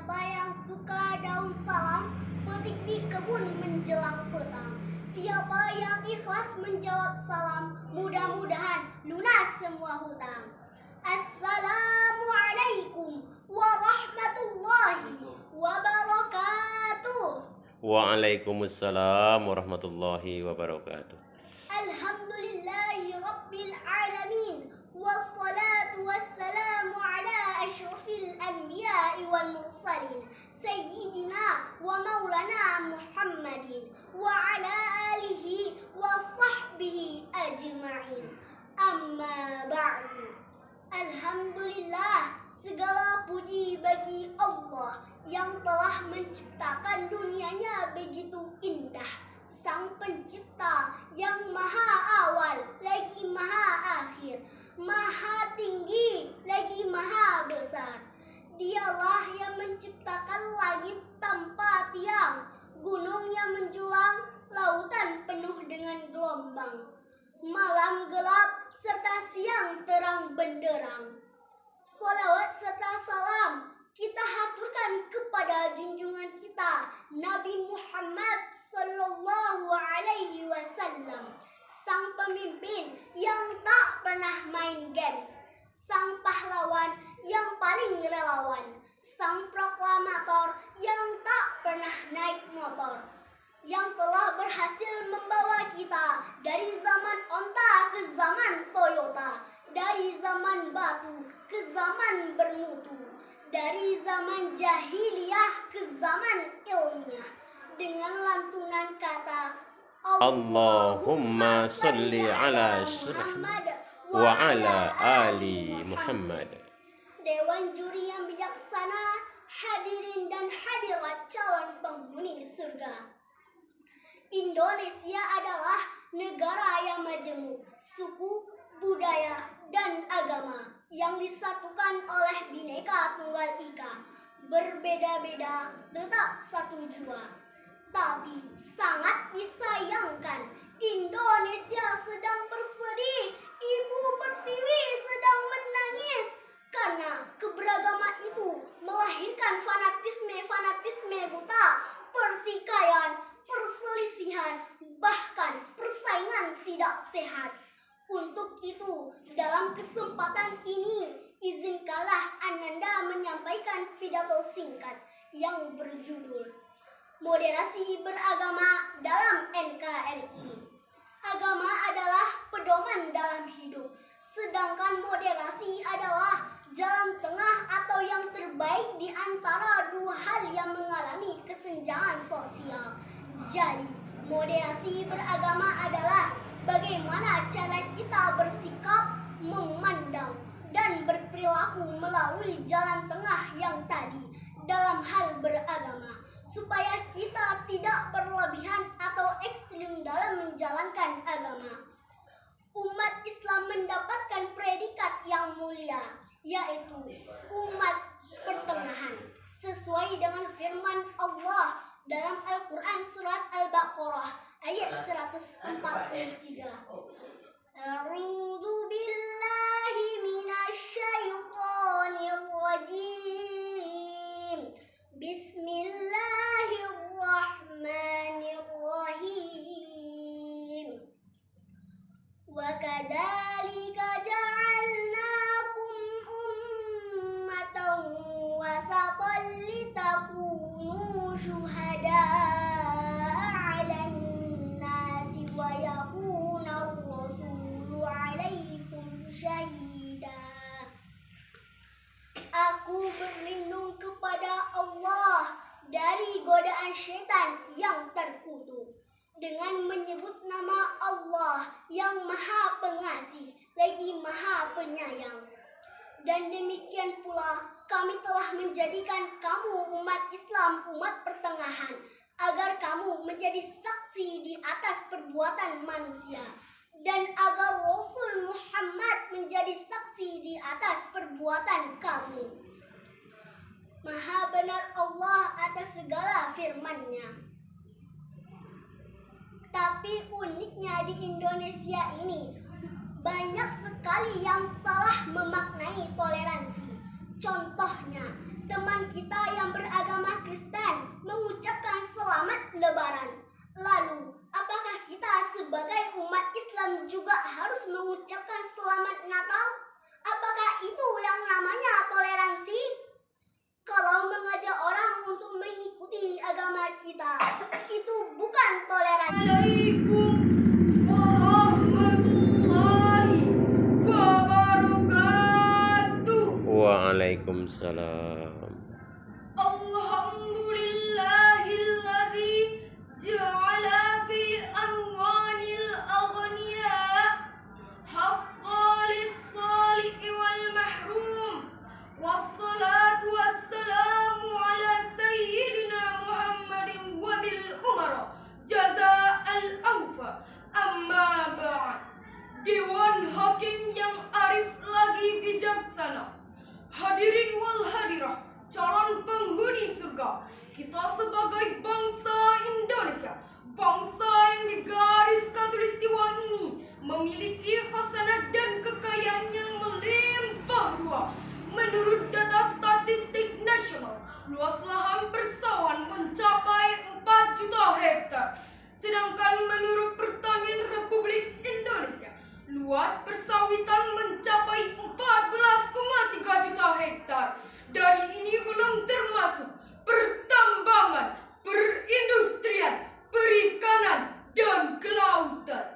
Siapa yang suka daun salam, petik di kebun menjelang petang. Siapa yang ikhlas menjawab salam, mudah-mudahan lunas semua hutang. Assalamualaikum warahmatullahi wabarakatuh. Waalaikumsalam warahmatullahi wabarakatuh. Alhamdulillahi rabbil alamin, wassalatu wassalamu ala asyrafil anbiya'i wal mursalin, sayyidina wa maulana Muhammadin wa ala alihi wa sahbihi ajma'in. Amma ba'du. Alhamdulillah, segala puji bagi Allah yang telah menciptakan dunianya begitu indah. Sang pencipta yang maha awal lagi maha akhir, maha tinggi lagi maha besar. Dialah yang menciptakan langit tanpa tiang, gunung yang menjulang, lautan penuh dengan gelombang, malam gelap serta siang terang benderang. Salawat serta salam kita haturkan kepada junjungan kita Nabi Muhammad sallallahu alaihi wasallam, sang pemimpin yang tak pernah main games, sang pahlawan yang paling relawan, sang proklamator yang tak pernah naik motor, yang telah berhasil membawa kita dari zaman onta ke zaman Toyota, dari zaman batu ke zaman bermutu, dari zaman jahiliyah ke zaman ilmiah, dengan lantunan kata Allahumma salli ala Muhammad wa ala ali Muhammad. Dewan juri yang bijaksana, hadirin dan hadirat calon penghuni surga. Indonesia adalah negara yang majemuk, suku, budaya, dan agama yang disatukan oleh Bhinneka Tunggal Ika. Berbeda-beda tetap satu jua. Tapi sangat disayangkan, Indonesia sedang bersedih, Ibu Pertiwi sedang menangis, karena keberagaman itu melahirkan fanatisme buta, pertikaian, perselisihan, bahkan persaingan tidak sehat. Untuk itu, dalam kesempatan ini, izinkanlah Ananda menyampaikan pidato singkat yang berjudul Moderasi Beragama dalam NKRI. Agama adalah pedoman dalam hidup, sedangkan moderasi adalah jalan tengah atau yang terbaik di antara dua hal yang mengalami kesenjangan sosial. Jadi, moderasi beragama adalah bagaimana cara kita bersikap, memandang, dan berperilaku melalui jalan tengah yang tadi dalam hal beragama, supaya kita tidak berlebihan atau ekstrim dalam menjalankan agama. Umat Islam mendapatkan predikat yang mulia, yaitu umat pertengahan, sesuai dengan firman Allah dalam Al-Quran surat Al-Baqarah ayat 143. A'udzu billahi minasyaitonir rajim. Bismillahirrahmanirrahim. Wa kadzalika ja'alnakum ummatan wasatan litakunu syuhada'a 'alan nasi wa yakuna ar-rasulu 'alaikum syahida. Aku berlindung kepada Allah dari godaan syaitan yang terkutuk dengan menyebut nama Allah yang Maha Pengasih lagi Maha Penyayang. Dan demikian pula kami telah menjadikan kamu umat Islam, umat pertengahan, agar kamu menjadi saksi di atas perbuatan manusia, dan agar Rasul Muhammad menjadi saksi di atas perbuatan kamu. Maha benar Allah atas segala firman-Nya. Tapi uniknya di Indonesia ini, banyak sekali yang salah memaknai toleransi. Contohnya, teman kita yang beragama Lalu, apakah kita sebagai umat Islam juga harus mengucapkan selamat Natal? Apakah itu yang namanya toleransi? Kalau mengajak orang untuk mengikuti agama kita, itu bukan toleransi. Assalamualaikum warahmatullahi wabarakatuh. Waalaikumsalam. Alhamdulillahilladzi ja'ala fi amwanil aghniya haqqan lis-salihi wal mahrum. Wassalatu wassalamu ala sayyidina Muhammadin wa bil umara jazaa'al awfa. Amma ba'd. Dewan Hakim yang arif lagi bijaksana, hadirin wal hadirah, calon penghuni surga. Kita sebagai bangsa Indonesia, bangsa yang di garis khatulistiwa ini memiliki khasanah dan kekayaan yang melimpah ruah. Menurut data statistik nasional, luas lahan persawahan mencapai 4 juta hektar. Sedangkan menurut Pertanian Republik Indonesia, luas persawitan mencapai 14,3 juta hektar. Dari ini belum termasuk pertambangan, perindustrian, perikanan, dan kelautan.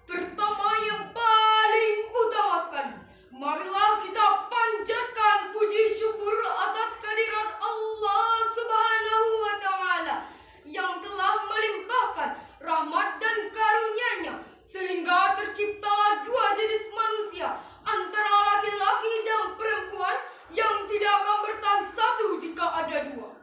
Pertama yang paling utama sekali, marilah kita panjatkan puji syukur atas kehadirat Allah Subhanahu wa Ta'ala yang telah melimpahkan rahmat dan karunia-Nya sehingga terciptalah dua jenis manusia antara laki-laki dan perempuan yang tidak akan bertahan satu jika ada dua.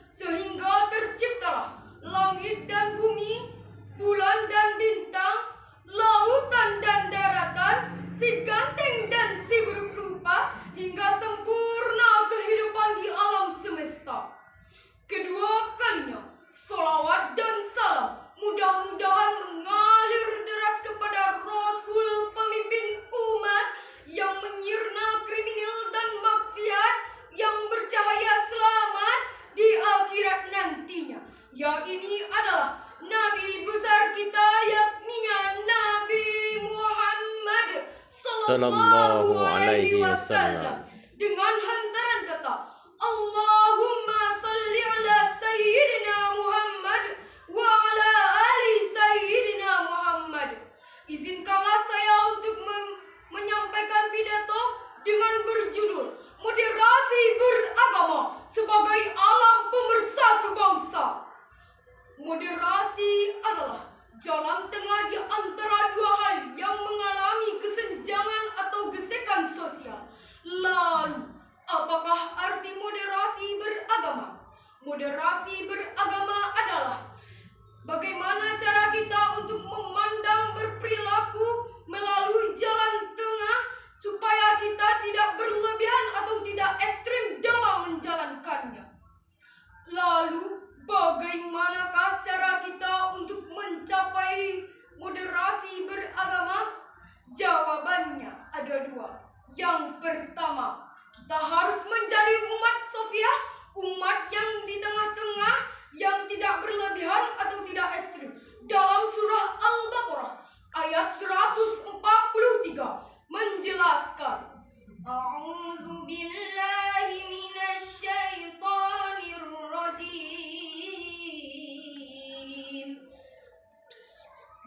Sehingga terciptalah langit dan bumi, bulan dan bintang, lautan dan daratan, si ganteng dan si buruk rupa, hingga sempurna kehidupan di alam semesta. Kedua kalinya, salawat dan salam mudah-mudahan mengalir deras kepada Rasul pemimpin umat yang menyirna kriminal dan maksiat, yang bercahaya selamat di akhirat nantinya. Ya, ini adalah Nabi besar kita, yakni Nabi Muhammad sallallahu alaihi wasallam, dengan hantaran kata Allahumma salli ala sayyidina Muhammad wa ala ali sayyidina Muhammad. Izinkanlah saya untuk menyampaikan pidato dengan berjudul Moderasi Beragama sebagai Alam Pemersatu Bangsa. Moderasi adalah jalan tengah di antara dua hal yang mengalami kesenjangan atau gesekan sosial. Lalu, apakah arti moderasi beragama? Moderasi beragama adalah bagaimana cara kita untuk memandang, berperilaku melalui jalan tengah supaya kita tidak berlebihan atau tidak ekstrim dalam menjalankannya. Lalu, bagaimanakah cara kita untuk mencapai moderasi beragama? Jawabannya ada dua. Yang pertama, kita harus menjadi umat sofiah, umat yang di tengah-tengah, yang tidak berlebihan atau tidak ekstrim. Dalam surah Al-Baqarah ayat 143 menjelaskan, A'udzu billahi minasy syaithanir rajim.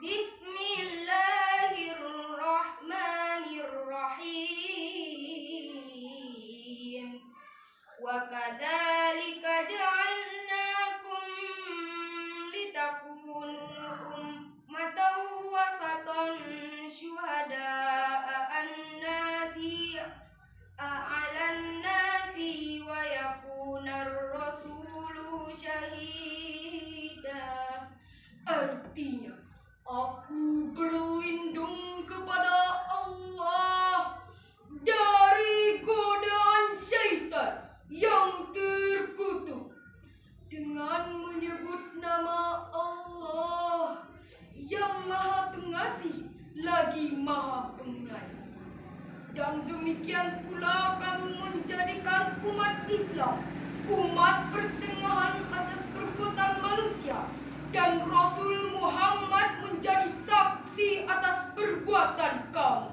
Bismillahirrahmanirrahim. Wa kadzalika ja'alnakum litakunu ummatan wasatan syuhada'a 'alan nasi wa yakunar rasulu syahida. Artinya, aku berlindung kepada Allah dari godaan syaitan yang terkutuk dengan menyebut nama Allah yang Maha Pengasih lagi Maha Penyayang. Dan demikian pula kamu menjadikan umat Islam umat pertengahan atas perbuatan manusia Indonesia dan Rasul Muhammad menjadi saksi atas perbuatan kamu.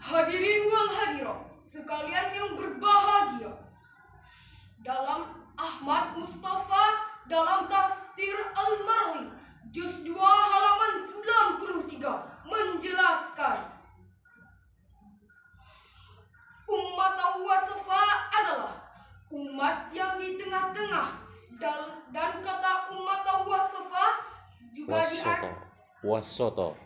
Hadirin wal hadirat sekalian yang berbahagia, dalam Ahmad Mustafa dalam tafsir Al-Marli juz 2 halaman 93 menjelaskan, umat wasofa adalah umat yang di tengah-tengah, dan kata umat wasofa juga Wasoto.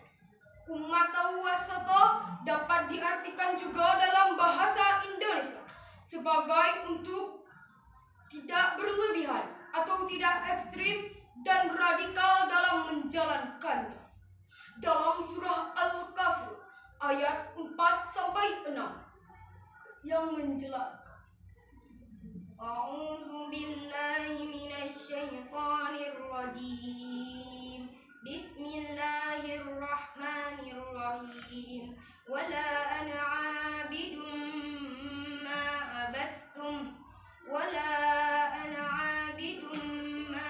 umat wasoto dapat diartikan juga dalam bahasa Indonesia sebagai untuk tidak berlebihan atau tidak ekstrim dan radikal dalam menjalankannya. Dalam surah Al-Kahfi ayat 4-6 yang menjelaskan, A'udzu billahi minasy syaithanir rajim. Bismillahirrahmanirrahim. Wala ana 'abidun ma abattum wala ana 'abidun ma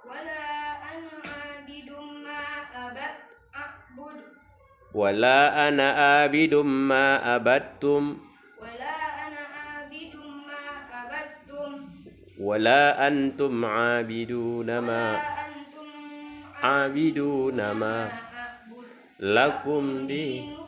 wala ana 'abidun ma a'bud Wala ana abidum ma abattum wala ana 'abidun ma abattum wala antum abiduna ma abiduna ma lakum din